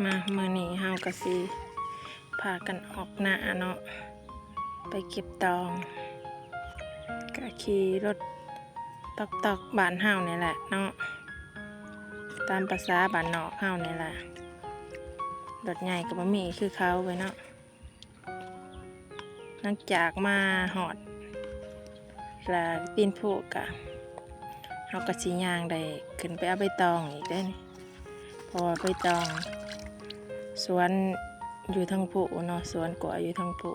มาเมื่อนี้เฮาก็สิพากันออกหน้าเนาะไปเก็บตองก็ขี่รถตอกบ้านเฮานี่แหละเนาะตามภาษาบ้านนอกเฮานี่แหละรถใหญ่ก็บ่มีคือเขาไว้เนาะหลังจากมาหอดและปีนภูกะเฮาก็สิย่างได้ขึ้นไปเอาใบตองอีกได้นี่เพราะว่าใบตองสวนอยู่ทางภูเนาะสวนกล้วยอยู่ทางภู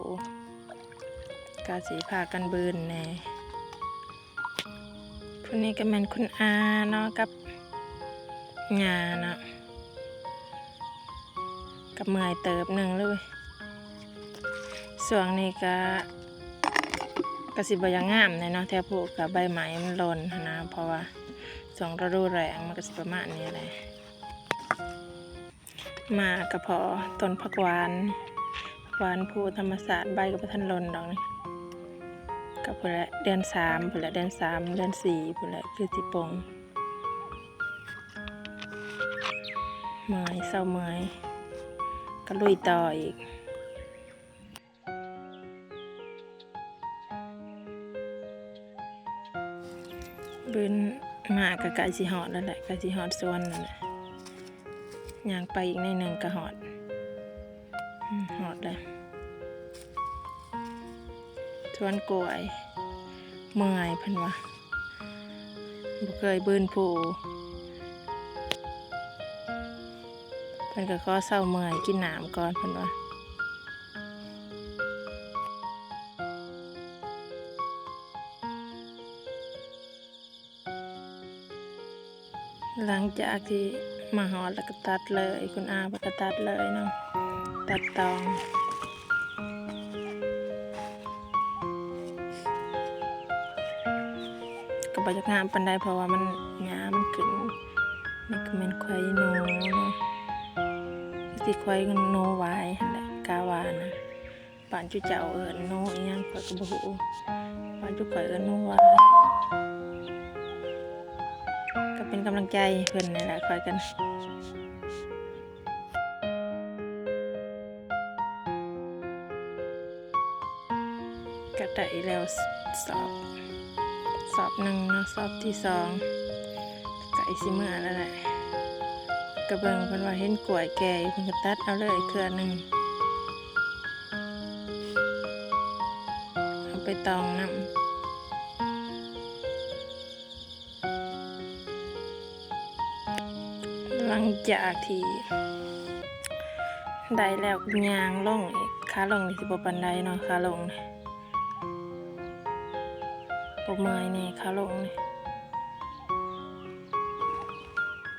กาสีพากันบืนแน่คนนี้ก็แม่นคุณอาเนาะกับงาเนาะกับเมื่อยเติบหนึ่งเลยส่วนนี้ก็สิบ่ยังงามเนาะแถวภูกับใบไม้มันหล่นนะเพราะว่าส่วนฤดูแล้งมันก็สิประมาณนี้แหละมากระเพาะต้นผักหวานภูธรรมศาสตร์ใบกับพันหล่นดอกนี่กับพุ่นแหละเดือน3พุ่นแหละเดือน3เดือน4พุ่นแหละคือสิปงเมื่อยเศร้าเมื่อยก็ลุยต่ออีกบืนมากกับไก่สีหอดแล้วแหละไก่สีหอดสวนนั่นแหละย่างไปอีกในหนึ่งก็หอดเลยสวนกล้วยเมื่อยเพิ่นว่าบ่เคยบืนผู้เพิ่นก็ขอเศร้าเมื่อยกินน้ำก่อนเพิ่นว่าหลังจากที่มาหอดแล้วก็ตัดเลยคุณอาเพิ่นก็ตัดเลยเนาะตัดตองก็บ่จักงามปานใดเพราะว่ามันหญ้ามันขึ้นนี่ก็แม่นควายโนเนาะสิควายโนวายหั่นแหละกาวานะบ้านจุเจ้าเอิ้นโนอีหยังข้อยก็บ่ฮู้บ้านจุข่อยเอิ้นโนวายก็เป็นกำลังใจเพิ่นนี่แหละคอยกันก็ได้แล้วสอบหนึ่งเนาะสอบที่2ก็สิมื้อแล้วแหละก็เบิ่งเพิ่นว่าเห็นกล้วยแก่เพิ่นก็ตัดเอาเลยเครือนึงเอาไปตองน้ำหลังจากที่ได้แล้วย่างลงอีกขาลงนี่สิบ่ปานใดเนาะขาลงนี่บ่เมื่อยนี่ขาลงนี่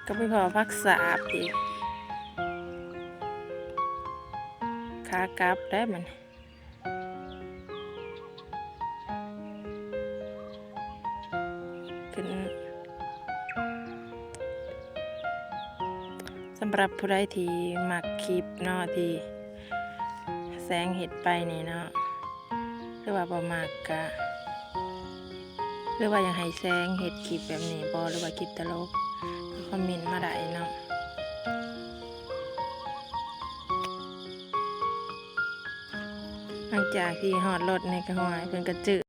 ก็ไปพอพักษาบอีกขากลับได้มันขึ้นสำหรับผู้ใดที่มักคลิปเนาะที่แสงเห็ดไปนี่เนาะหรือว่าบ่มักก็หรือว่าอยากให้แสงเห็ดคลิปแบบนี้บ่หรือว่าคลิปตลกคอมเมนต์มาได้เนาะหลังจากที่หอดรถในกระหอยเพิ่นก็จื้อ